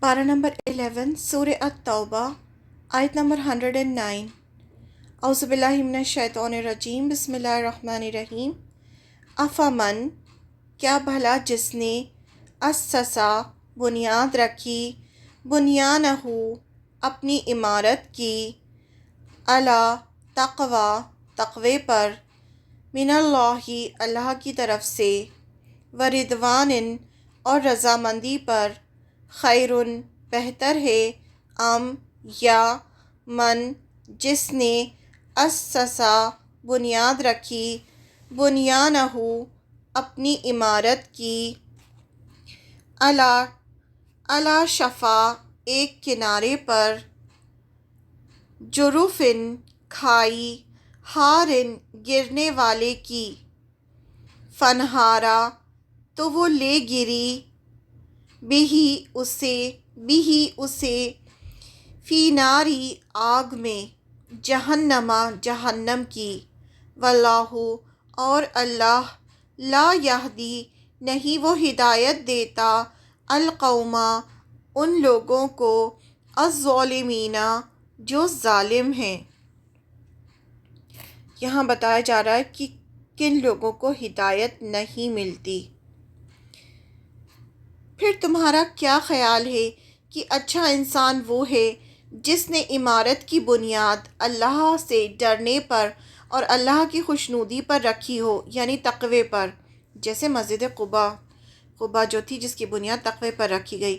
پارہ نمبر 11 سورہ التوبہ آیت نمبر 109۔ اعوذ باللہ من الشیطان الرجیم، بسم اللہ الرحمن الرحیم۔ افامن، کیا بھلا جس نے اسسا بنیاد رکھی، بنیانہ اپنی عمارت کی، علی تقوی تقوی پر، من اللہ اللہ کی طرف سے، ورضوان اور رضامندی پر، خیر بہتر ہے، یا من جس نے اسسا بنیاد رکھی، بنیانہ اپنی عمارت کی، علی شفا ایک کنارے پر، جرفن کھائی، ہارن گرنے والے کی، فنہارا تو وہ لے گری، بھی اسے، فی ناری آگ میں، جہنما جہنم کی، واللہ اور اللہ، لا یہدی نہیں وہ ہدایت دیتا، القوما ان لوگوں کو، الظالمین جو ظالم ہیں۔ یہاں بتایا جا رہا ہے کہ کن لوگوں کو ہدایت نہیں ملتی۔ پھر تمہارا کیا خیال ہے کہ اچھا انسان وہ ہے جس نے عمارت کی بنیاد اللہ سے ڈرنے پر اور اللہ کی خوشنودی پر رکھی ہو، یعنی تقوی پر، جیسے مسجد قباء جو تھی جس کی بنیاد تقوی پر رکھی گئی،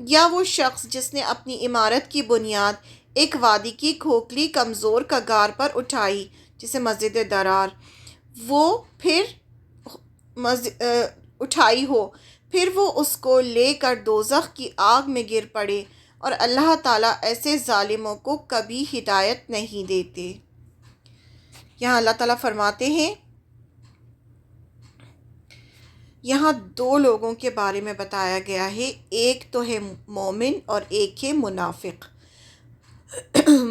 یا وہ شخص جس نے اپنی عمارت کی بنیاد ایک وادی کی کھوکھلی کمزور کگار پر اٹھائی، جیسے مسجد درار، وہ پھر اٹھائی ہو، پھر وہ اس کو لے کر دوزخ کی آگ میں گر پڑے، اور اللہ تعالیٰ ایسے ظالموں کو کبھی ہدایت نہیں دیتے۔ یہاں اللہ تعالیٰ فرماتے ہیں، یہاں دو لوگوں کے بارے میں بتایا گیا ہے، ایک تو ہے مومن اور ایک ہے منافق۔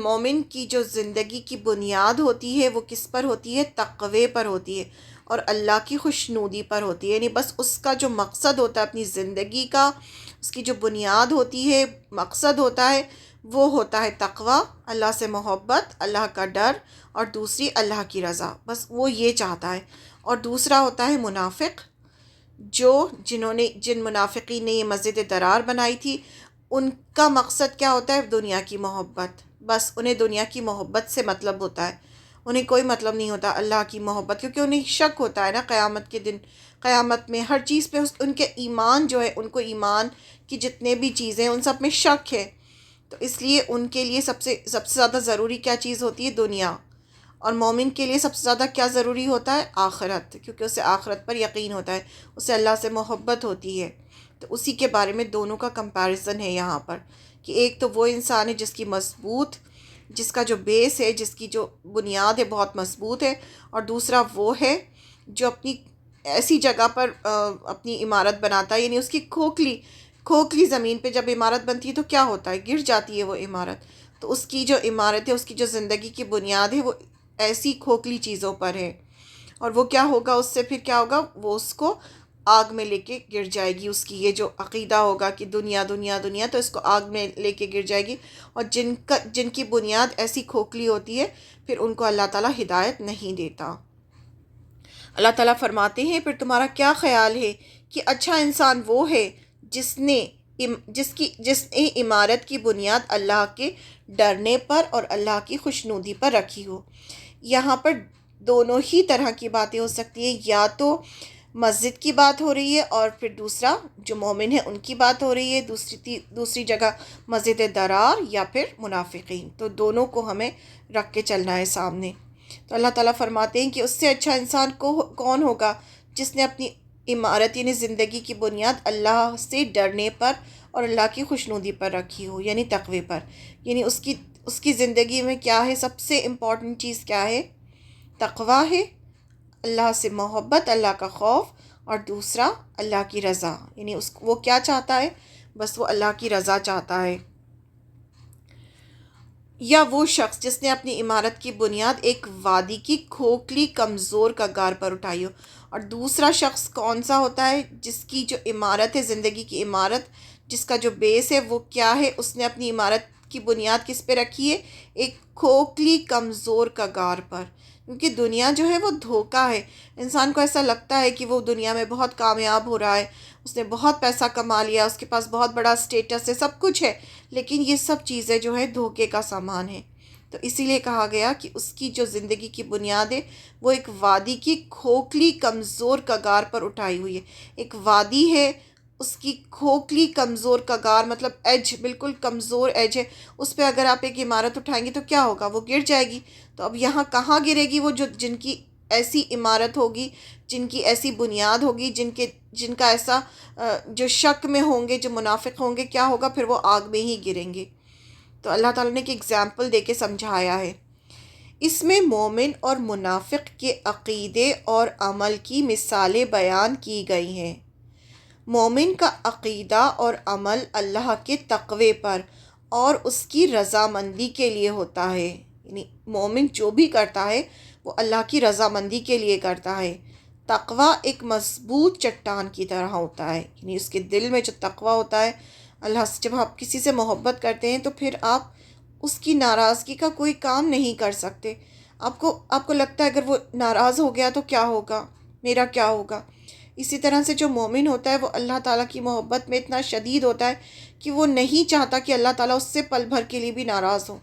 مومن کی جو زندگی کی بنیاد ہوتی ہے وہ کس پر ہوتی ہے؟ تقوی پر ہوتی ہے اور اللہ کی خوشنودی پر ہوتی ہے، یعنی بس اس کا جو مقصد ہوتا ہے اپنی زندگی کا، اس کی جو بنیاد ہوتی ہے، مقصد ہوتا ہے، وہ ہوتا ہے تقوی، اللہ سے محبت، اللہ کا ڈر، اور دوسری اللہ کی رضا، بس وہ یہ چاہتا ہے۔ اور دوسرا ہوتا ہے منافق، جن منافقین نے یہ مسجد درار بنائی تھی، ان کا مقصد کیا ہوتا ہے؟ دنیا کی محبت، بس انہیں دنیا کی محبت سے مطلب ہوتا ہے، انہیں کوئی مطلب نہیں ہوتا اللہ کی محبت، کیونکہ انہیں شک ہوتا ہے نا قیامت کے دن، قیامت میں ہر چیز پہ ان کے ایمان جو ہے، ان کو ایمان کی جتنے بھی چیزیں ہیں ان سب میں شک ہے، تو اس لیے ان کے لیے سب سے زیادہ ضروری کیا چیز ہوتی ہے؟ دنیا۔ اور مومن کے لیے سب سے زیادہ کیا ضروری ہوتا ہے؟ آخرت، کیونکہ اسے آخرت پر یقین ہوتا ہے، اسے اللہ سے محبت ہوتی ہے۔ تو اسی کے بارے میں دونوں کا کمپیریزن ہے یہاں پر، کہ ایک تو وہ انسان ہے جس کا جو بیس ہے، جس کی جو بنیاد ہے بہت مضبوط ہے، اور دوسرا وہ ہے جو اپنی ایسی جگہ پر اپنی عمارت بناتا ہے، یعنی اس کی کھوکھلی زمین پہ جب عمارت بنتی ہے تو کیا ہوتا ہے؟ گر جاتی ہے وہ عمارت۔ تو اس کی جو عمارت ہے، اس کی جو زندگی کی بنیاد ہے، وہ ایسی کھوکھلی چیزوں پر ہے، اور وہ کیا ہوگا؟ اس سے پھر کیا ہوگا؟ وہ اس کو آگ میں لے کے گر جائے گی، اس کی یہ جو عقیدہ ہوگا کہ دنیا دنیا دنیا، تو اس کو آگ میں لے کے گر جائے گی، اور جن کی بنیاد ایسی کھوکھلی ہوتی ہے، پھر ان کو اللہ تعالیٰ ہدایت نہیں دیتا۔ اللہ تعالیٰ فرماتے ہیں، پھر تمہارا کیا خیال ہے کہ اچھا انسان وہ ہے جس نے عمارت کی بنیاد اللہ کے ڈرنے پر اور اللہ کی خوشنودی پر رکھی ہو۔ یہاں پر دونوں ہی طرح کی باتیں ہو سکتی ہیں، یا تو مسجد کی بات ہو رہی ہے، اور پھر دوسرا جو مومن ہے ان کی بات ہو رہی ہے، دوسری جگہ مسجد درار، یا پھر منافقین، تو دونوں کو ہمیں رکھ کے چلنا ہے سامنے۔ تو اللہ تعالیٰ فرماتے ہیں کہ اس سے اچھا انسان کون ہوگا جس نے اپنی عمارت یعنی زندگی کی بنیاد اللہ سے ڈرنے پر اور اللہ کی خوشنودی پر رکھی ہو، یعنی تقوی پر، یعنی اس کی زندگی میں کیا ہے؟ سب سے امپورٹنٹ چیز کیا ہے؟ تقوی ہے، اللہ سے محبت، اللہ کا خوف، اور دوسرا اللہ کی رضا، یعنی وہ کیا چاہتا ہے؟ بس وہ اللہ کی رضا چاہتا ہے۔ یا وہ شخص جس نے اپنی عمارت کی بنیاد ایک وادی کی کھوکھلی کمزور کگار پر اٹھائی ہو، اور دوسرا شخص کون سا ہوتا ہے؟ جس کی جو عمارت ہے، زندگی کی عمارت، جس کا جو بیس ہے وہ کیا ہے، اس نے اپنی عمارت کی بنیاد کس پہ رکھی ہے؟ ایک کھوکھلی کمزور کگار پر. کیونکہ دنیا جو ہے وہ دھوکہ ہے. انسان کو ایسا لگتا ہے کہ وہ دنیا میں بہت کامیاب ہو رہا ہے، اس نے بہت پیسہ کما لیا، اس کے پاس بہت بڑا اسٹیٹس ہے، سب کچھ ہے، لیکن یہ سب چیزیں جو ہے دھوکے کا سامان ہے. تو اسی لیے کہا گیا کہ اس کی جو زندگی کی بنیاد ہے وہ ایک وادی کی کھوکھلی کمزور کگار پر اٹھائی ہوئی ہے. ایک وادی ہے، اس کی کھوکھلی کمزور کگار مطلب ایج، بالکل کمزور ایج ہے، اس پہ اگر آپ ایک عمارت اٹھائیں گے تو کیا ہوگا؟ وہ گر جائے گی. تو اب یہاں کہاں گرے گی وہ جن کی ایسی عمارت ہوگی، جن کی ایسی بنیاد ہوگی، جن کا ایسا جو شک میں ہوں گے، جو منافق ہوں گے، کیا ہوگا؟ پھر وہ آگ میں ہی گریں گے. تو اللہ تعالیٰ نے ایک ایگزامپل دے کے سمجھایا ہے. اس میں مومن اور منافق کے عقیدے اور عمل کی مثالیں بیان کی گئی ہیں. مومن کا عقیدہ اور عمل اللہ کے تقوی پر اور اس کی رضامندی کے لیے ہوتا ہے. یعنی مومن جو بھی کرتا ہے وہ اللہ کی رضامندی کے لیے کرتا ہے. تقوی ایک مضبوط چٹان کی طرح ہوتا ہے. یعنی اس کے دل میں جو تقوی ہوتا ہے، اللہ سے جب آپ کسی سے محبت کرتے ہیں تو پھر آپ اس کی ناراضگی کا کوئی کام نہیں کر سکتے. آپ کو لگتا ہے اگر وہ ناراض ہو گیا تو کیا ہوگا، میرا کیا ہوگا. اسی طرح سے جو مومن ہوتا ہے وہ اللہ تعالیٰ کی محبت میں اتنا شدید ہوتا ہے کہ وہ نہیں چاہتا کہ اللہ تعالیٰ اس سے پل بھر کے لیے بھی ناراض ہو.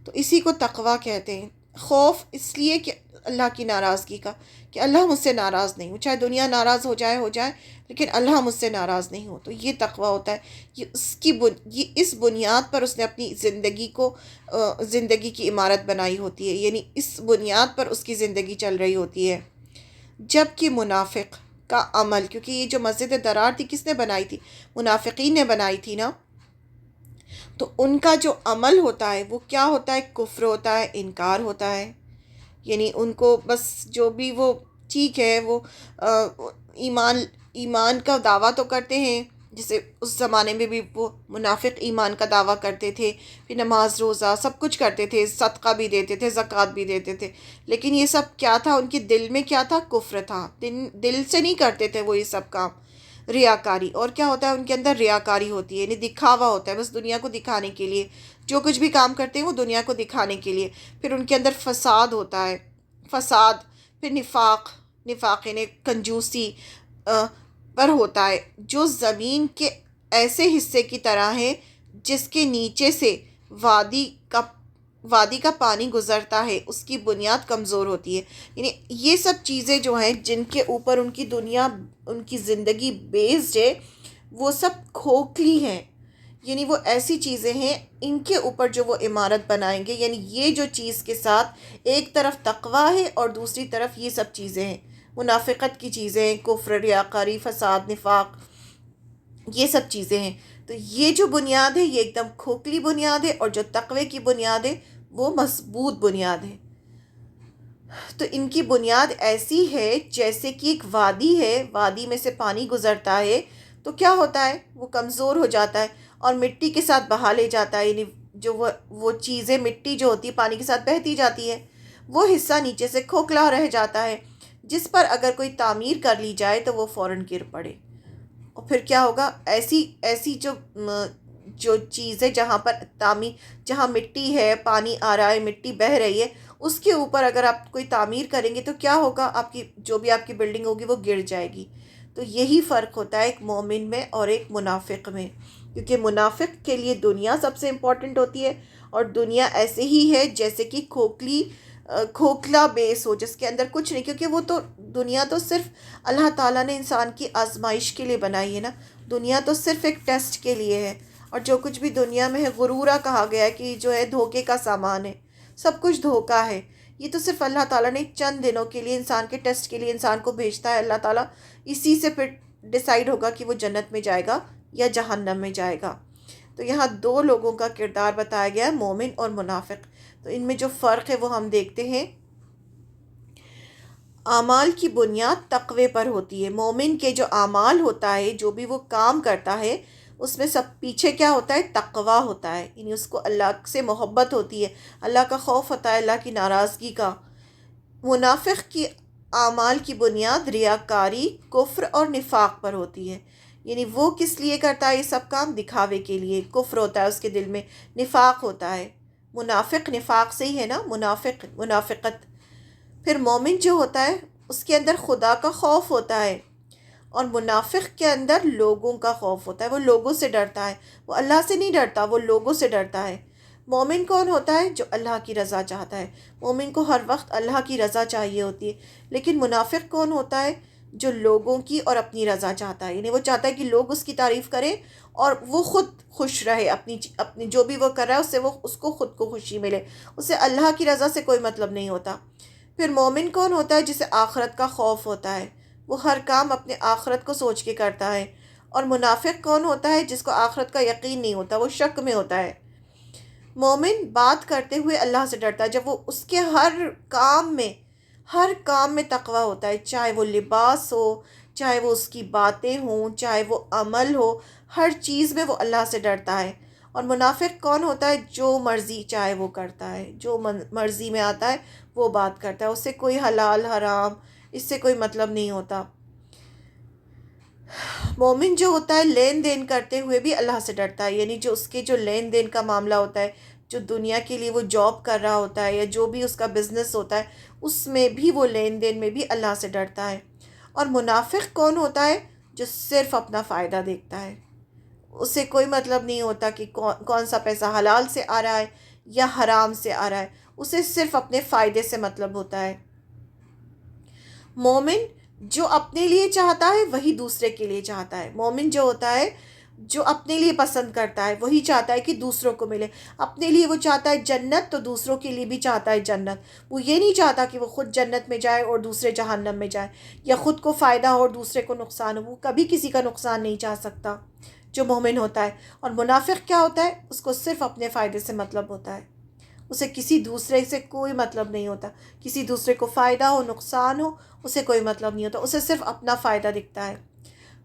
تو اسی کو تقوی کہتے ہیں. خوف اس لیے کہ اللہ کی ناراضگی کا، کہ اللہ مجھ سے ناراض نہیں ہو، چاہے دنیا ناراض ہو جائے لیکن اللہ مجھ سے ناراض نہیں ہو. تو یہ تقوی ہوتا ہے. یہ اس بنیاد پر اس نے اپنی زندگی کی عمارت بنائی ہوتی ہے. یعنی اس بنیاد پر اس کی زندگی چل رہی ہوتی ہے. جبکہ منافق کا عمل، کیونکہ یہ جو مسجد درار تھی کس نے بنائی تھی؟ منافقین نے بنائی تھی نا. تو ان کا جو عمل ہوتا ہے وہ کیا ہوتا ہے؟ کفر ہوتا ہے، انکار ہوتا ہے. یعنی ان کو بس جو بھی وہ ٹھیک ہے، وہ ایمان کا دعویٰ تو کرتے ہیں، جیسے اس زمانے میں بھی وہ منافق ایمان کا دعویٰ کرتے تھے، پھر نماز روزہ سب کچھ کرتے تھے، صدقہ بھی دیتے تھے، زکوٰۃ بھی دیتے تھے، لیکن یہ سب کیا تھا؟ ان کے دل میں کیا تھا؟ کفر تھا. دل سے نہیں کرتے تھے وہ یہ سب کام. ریاکاری، اور کیا ہوتا ہے ان کے اندر؟ ریاکاری ہوتی ہے، یعنی دکھاوا ہوتا ہے، بس دنیا کو دکھانے کے لیے جو کچھ بھی کام کرتے ہیں وہ دنیا کو دکھانے کے لیے. پھر ان کے اندر فساد ہوتا ہے، پھر نفاق یعنی کنجوسی پر ہوتا ہے، جو زمین کے ایسے حصے کی طرح ہے جس کے نیچے سے وادی کا پانی گزرتا ہے، اس کی بنیاد کمزور ہوتی ہے. یعنی یہ سب چیزیں جو ہیں جن کے اوپر ان کی دنیا، ان کی زندگی بیسڈ ہے، وہ سب کھوکھلی ہیں. یعنی وہ ایسی چیزیں ہیں ان کے اوپر جو وہ عمارت بنائیں گے. یعنی یہ جو چیز کے ساتھ ایک طرف تقوی ہے اور دوسری طرف یہ سب چیزیں ہیں، منافقت کی چیزیں ہیں، کفر، ریاکاری، فساد، نفاق، یہ سب چیزیں ہیں. تو یہ جو بنیاد ہے یہ ایک دم کھوکھلی بنیاد ہے، اور جو تقوی کی بنیاد ہے وہ مضبوط بنیاد ہے. تو ان کی بنیاد ایسی ہے جیسے کہ ایک وادی ہے، وادی میں سے پانی گزرتا ہے تو کیا ہوتا ہے؟ وہ کمزور ہو جاتا ہے اور مٹی کے ساتھ بہا لے جاتا ہے. یعنی جو وہ چیزیں، مٹی جو ہوتی ہے پانی کے ساتھ بہتی جاتی ہے، وہ حصہ نیچے سے کھوکھلا رہ جاتا ہے، جس پر اگر کوئی تعمیر کر لی جائے تو وہ فوراً گر پڑے. اور پھر کیا ہوگا؟ ایسی جو چیز ہے جہاں مٹی ہے، پانی آ رہا ہے، مٹی بہہ رہی ہے، اس کے اوپر اگر آپ کوئی تعمیر کریں گے تو کیا ہوگا؟ آپ کی جو بھی آپ کی بلڈنگ ہوگی وہ گر جائے گی. تو یہی فرق ہوتا ہے ایک مومن میں اور ایک منافق میں. کیونکہ منافق کے لیے دنیا سب سے امپورٹنٹ ہوتی ہے، اور دنیا ایسے ہی ہے جیسے کہ کھوکھلا بیس ہو جس کے اندر کچھ نہیں. کیونکہ وہ تو دنیا تو صرف اللہ تعالیٰ نے انسان کی آزمائش کے لیے بنائی ہے نا. دنیا تو صرف ایک ٹیسٹ کے لیے ہے، اور جو کچھ بھی دنیا میں ہے غرورہ کہا گیا ہے کہ جو ہے دھوکے کا سامان ہے، سب کچھ دھوکا ہے. یہ تو صرف اللہ تعالیٰ نے چند دنوں کے لیے انسان کے ٹیسٹ کے لیے انسان کو بھیجتا ہے. اللہ تعالیٰ اسی سے پھر ڈیسائیڈ ہوگا کہ وہ جنت میں جائے گا یا جہنم میں جائے گا. تو یہاں دو لوگوں کا کردار بتایا گیا ہے، مومن اور منافق. تو ان میں جو فرق ہے وہ ہم دیکھتے ہیں. اعمال کی بنیاد تقوی پر ہوتی ہے. مومن کے جو اعمال ہوتا ہے، جو بھی وہ کام کرتا ہے، اس میں سب پیچھے کیا ہوتا ہے؟ تقوی ہوتا ہے. یعنی اس کو اللہ سے محبت ہوتی ہے، اللہ کا خوف ہوتا ہے، اللہ کی ناراضگی کا. منافق کی اعمال کی بنیاد ریاکاری، کفر اور نفاق پر ہوتی ہے. یعنی وہ کس لیے کرتا ہے یہ سب کام؟ دکھاوے کے لیے. کفر ہوتا ہے اس کے دل میں، نفاق ہوتا ہے. منافق نفاق سے ہی ہے نا، منافق منافقت. پھر مومن جو ہوتا ہے اس کے اندر خدا کا خوف ہوتا ہے، اور منافق کے اندر لوگوں کا خوف ہوتا ہے. وہ لوگوں سے ڈرتا ہے، وہ اللہ سے نہیں ڈرتا، وہ لوگوں سے ڈرتا ہے. مومن کون ہوتا ہے؟ جو اللہ کی رضا چاہتا ہے. مومن کو ہر وقت اللہ کی رضا چاہیے ہوتی ہے. لیکن منافق کون ہوتا ہے؟ جو لوگوں کی اور اپنی رضا چاہتا ہے. یعنی وہ چاہتا ہے کہ لوگ اس کی تعریف کریں اور وہ خود خوش رہے، اپنی جو بھی وہ کر رہا ہے اس سے اس کو خود کو خوشی ملے. اسے اللہ کی رضا سے کوئی مطلب نہیں ہوتا. پھر مومن کون ہوتا ہے؟ جسے آخرت کا خوف ہوتا ہے، وہ ہر کام اپنے آخرت کو سوچ کے کرتا ہے. اور منافق کون ہوتا ہے؟ جس کو آخرت کا یقین نہیں ہوتا، وہ شک میں ہوتا ہے. مومن بات کرتے ہوئے اللہ سے ڈرتا ہے، جب وہ اس کے ہر کام میں تقوی ہوتا ہے، چاہے وہ لباس ہو، چاہے وہ اس کی باتیں ہوں، چاہے وہ عمل ہو، ہر چیز میں وہ اللہ سے ڈرتا ہے. اور منافق کون ہوتا ہے؟ جو مرضی چاہے وہ کرتا ہے، جو مرضی میں آتا ہے وہ بات کرتا ہے، اس سے کوئی حلال حرام اس سے کوئی مطلب نہیں ہوتا. مومن جو ہوتا ہے لین دین کرتے ہوئے بھی اللہ سے ڈرتا ہے. یعنی جو اس کے جو لین دین کا معاملہ ہوتا ہے، جو دنیا کے لیے وہ جاب کر رہا ہوتا ہے یا جو بھی اس کا بزنس ہوتا ہے، اس میں بھی وہ لین دین میں بھی اللہ سے ڈرتا ہے. اور منافق کون ہوتا ہے؟ جو صرف اپنا فائدہ دیکھتا ہے. اسے کوئی مطلب نہیں ہوتا کہ کون سا پیسہ حلال سے آ رہا ہے یا حرام سے آ رہا ہے. اسے صرف اپنے فائدے سے مطلب ہوتا ہے. مومن جو اپنے لیے چاہتا ہے وہی دوسرے کے لیے چاہتا ہے. مومن جو ہوتا ہے جو اپنے لیے پسند کرتا ہے وہی چاہتا ہے کہ دوسروں کو ملے. اپنے لیے وہ چاہتا ہے جنت، تو دوسروں کے لیے بھی چاہتا ہے جنت. وہ یہ نہیں چاہتا کہ وہ خود جنت میں جائے اور دوسرے جہنم میں جائے، یا خود کو فائدہ ہو اور دوسرے کو نقصان ہو. وہ کبھی کسی کا نقصان نہیں چاہ سکتا جو مومن ہوتا ہے. اور منافق کیا ہوتا ہے؟ اس کو صرف اپنے فائدے سے مطلب ہوتا ہے. اسے کسی دوسرے سے کوئی مطلب نہیں ہوتا. کسی دوسرے کو فائدہ ہو نقصان ہو اسے کوئی مطلب نہیں ہوتا. اسے صرف اپنا فائدہ دکھتا ہے.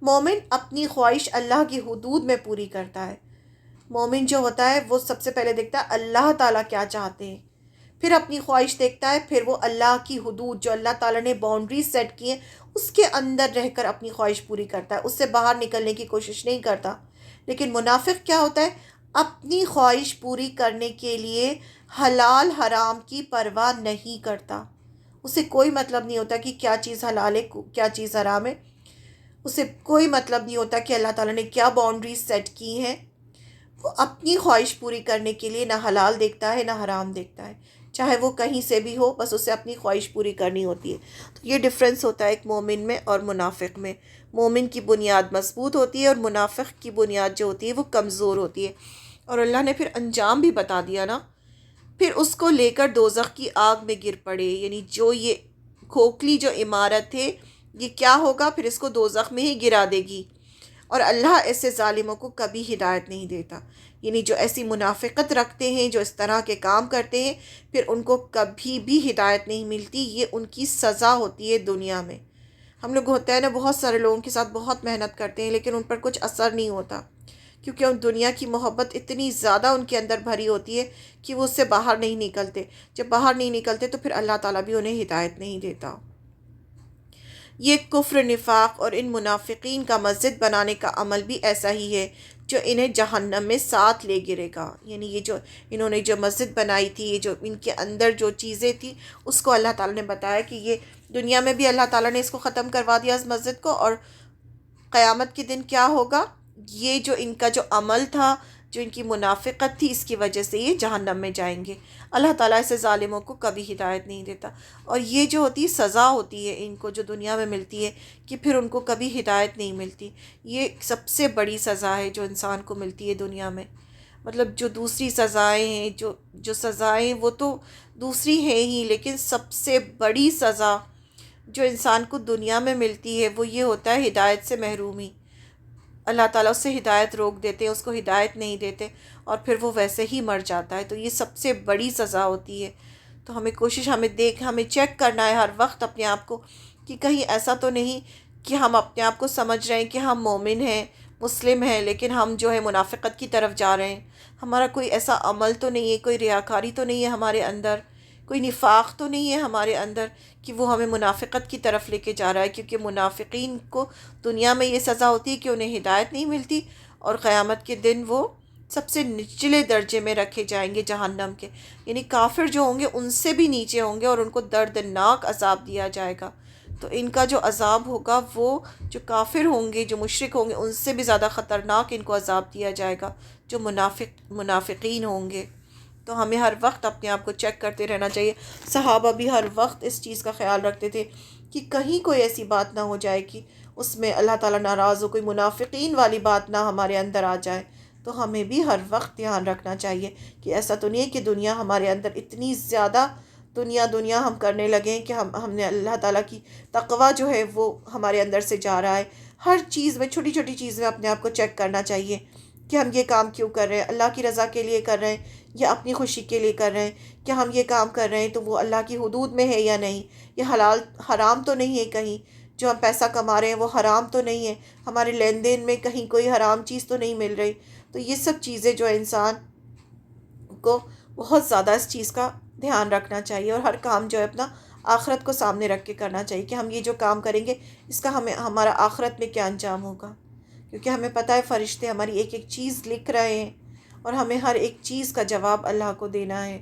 مومن اپنی خواہش اللہ کی حدود میں پوری کرتا ہے. مومن جو ہوتا ہے وہ سب سے پہلے دیکھتا ہے اللہ تعالیٰ کیا چاہتے ہیں، پھر اپنی خواہش دیکھتا ہے، پھر وہ اللہ کی حدود جو اللہ تعالیٰ نے باؤنڈریز سیٹ کی ہیں اس کے اندر رہ کر اپنی خواہش پوری کرتا ہے. اس سے باہر نکلنے کی کوشش نہیں کرتا. لیکن منافق کیا ہوتا ہے؟ اپنی خواہش پوری کرنے کے لیے حلال حرام کی پرواہ نہیں کرتا. اسے کوئی مطلب نہیں ہوتا کہ کیا چیز حلال ہے کیا چیز حرام ہے. اسے کوئی مطلب نہیں ہوتا کہ اللہ تعالیٰ نے کیا باؤنڈریز سیٹ کی ہیں. وہ اپنی خواہش پوری کرنے کے لیے نہ حلال دیکھتا ہے نہ حرام دیکھتا ہے، چاہے وہ کہیں سے بھی ہو، بس اسے اپنی خواہش پوری کرنی ہوتی ہے. تو یہ ڈفرینس ہوتا ہے ایک مومن میں اور منافق میں. مومن کی بنیاد مضبوط ہوتی ہے اور منافق کی بنیاد جو ہوتی ہے وہ کمزور ہوتی ہے. اور اللہ نے پھر انجام بھی بتا دیا نا. پھر اس کو لے کر دوزخ کی آگ میں گر پڑے. یعنی جو یہ کھوکھلی جو عمارت ہے یہ کیا ہوگا؟ پھر اس کو دوزخ میں ہی گرا دے گی. اور اللہ ایسے ظالموں کو کبھی ہدایت نہیں دیتا. یعنی جو ایسی منافقت رکھتے ہیں، جو اس طرح کے کام کرتے ہیں، پھر ان کو کبھی بھی ہدایت نہیں ملتی. یہ ان کی سزا ہوتی ہے دنیا میں. ہم لوگ ہوتا ہے نا بہت سارے لوگوں کے ساتھ بہت محنت کرتے ہیں لیکن ان پر کچھ اثر نہیں ہوتا، کیونکہ ان دنیا کی محبت اتنی زیادہ ان کے اندر بھری ہوتی ہے کہ وہ اس سے باہر نہیں نکلتے. جب باہر نہیں نکلتے تو پھر اللہ تعالیٰ بھی انہیں ہدایت نہیں دیتا. یہ کفر نفاق اور ان منافقین کا مسجد بنانے کا عمل بھی ایسا ہی ہے جو انہیں جہنم میں ساتھ لے گرے گا. یعنی یہ جو انہوں نے جو مسجد بنائی تھی، یہ جو ان کے اندر جو چیزیں تھیں اس کو اللہ تعالیٰ نے بتایا کہ یہ دنیا میں بھی اللہ تعالیٰ نے اس کو ختم کروا دیا اس مسجد کو، اور قیامت کے دن کیا ہوگا؟ یہ جو ان کا جو عمل تھا، جو ان کی منافقت تھی، اس کی وجہ سے یہ جہنم میں جائیں گے. اللہ تعالیٰ ایسے ظالموں کو کبھی ہدایت نہیں دیتا. اور یہ جو ہوتی ہے سزا ہوتی ہے ان کو جو دنیا میں ملتی ہے کہ پھر ان کو کبھی ہدایت نہیں ملتی. یہ سب سے بڑی سزا ہے جو انسان کو ملتی ہے دنیا میں. مطلب جو دوسری سزائیں ہیں، جو سزائیں وہ تو دوسری ہیں ہی، لیکن سب سے بڑی سزا جو انسان کو دنیا میں ملتی ہے وہ یہ ہوتا ہے ہدایت سے محرومی. اللہ تعالیٰ اس سے ہدایت روک دیتے ہیں، اس کو ہدایت نہیں دیتے، اور پھر وہ ویسے ہی مر جاتا ہے. تو یہ سب سے بڑی سزا ہوتی ہے. تو ہمیں چیک کرنا ہے ہر وقت اپنے آپ کو کہ کہیں ایسا تو نہیں کہ ہم اپنے آپ کو سمجھ رہے ہیں کہ ہم مومن ہیں، مسلم ہیں، لیکن ہم جو ہے منافقت کی طرف جا رہے ہیں. ہمارا کوئی ایسا عمل تو نہیں ہے، کوئی ریاکاری تو نہیں ہے ہمارے اندر کوئی نفاق تو نہیں ہے ہمارے اندر کہ وہ ہمیں منافقت کی طرف لے کے جا رہا ہے، کیونکہ منافقین کو دنیا میں یہ سزا ہوتی ہے کہ انہیں ہدایت نہیں ملتی، اور قیامت کے دن وہ سب سے نچلے درجے میں رکھے جائیں گے جہنم کے، یعنی کافر جو ہوں گے ان سے بھی نیچے ہوں گے، اور ان کو دردناک عذاب دیا جائے گا۔ تو ان کا جو عذاب ہوگا وہ جو کافر ہوں گے، جو مشرک ہوں گے، ان سے بھی زیادہ خطرناک ان کو عذاب دیا جائے گا، جو منافقین ہوں گے۔ تو ہمیں ہر وقت اپنے آپ کو چیک کرتے رہنا چاہیے۔ صحابہ بھی ہر وقت اس چیز کا خیال رکھتے تھے کہ کہیں کوئی ایسی بات نہ ہو جائے کہ اس میں اللہ تعالیٰ ناراض ہو، کوئی منافقین والی بات نہ ہمارے اندر آ جائے۔ تو ہمیں بھی ہر وقت دھیان رکھنا چاہیے کہ ایسا تو نہیں ہے کہ دنیا ہمارے اندر اتنی زیادہ دنیا ہم کرنے لگیں کہ ہم نے اللہ تعالیٰ کی تقوی جو ہے وہ ہمارے اندر سے جا رہا ہے۔ ہر چیز میں، چھوٹی چھوٹی چیز میں اپنے آپ کو چیک کرنا چاہیے کہ ہم یہ کام کیوں کر رہے ہیں، اللہ کی رضا کے لیے کر رہے ہیں یا اپنی خوشی کے لیے کر رہے ہیں، کہ ہم یہ کام کر رہے ہیں تو وہ اللہ کی حدود میں ہے یا نہیں، یہ حلال حرام تو نہیں ہے، کہیں جو ہم پیسہ کما رہے ہیں وہ حرام تو نہیں ہے، ہمارے لین دین میں کہیں کوئی حرام چیز تو نہیں مل رہی۔ تو یہ سب چیزیں جو انسان کو بہت زیادہ اس چیز کا دھیان رکھنا چاہیے، اور ہر کام جو ہے اپنا آخرت کو سامنے رکھ کے کرنا چاہیے کہ ہم یہ جو کام کریں گے اس کا ہمارا آخرت میں کیا انجام ہوگا، کیونکہ ہمیں پتہ ہے فرشتے ہماری ایک ایک چیز لکھ رہے ہیں، اور ہمیں ہر ایک چیز کا جواب اللہ کو دینا ہے۔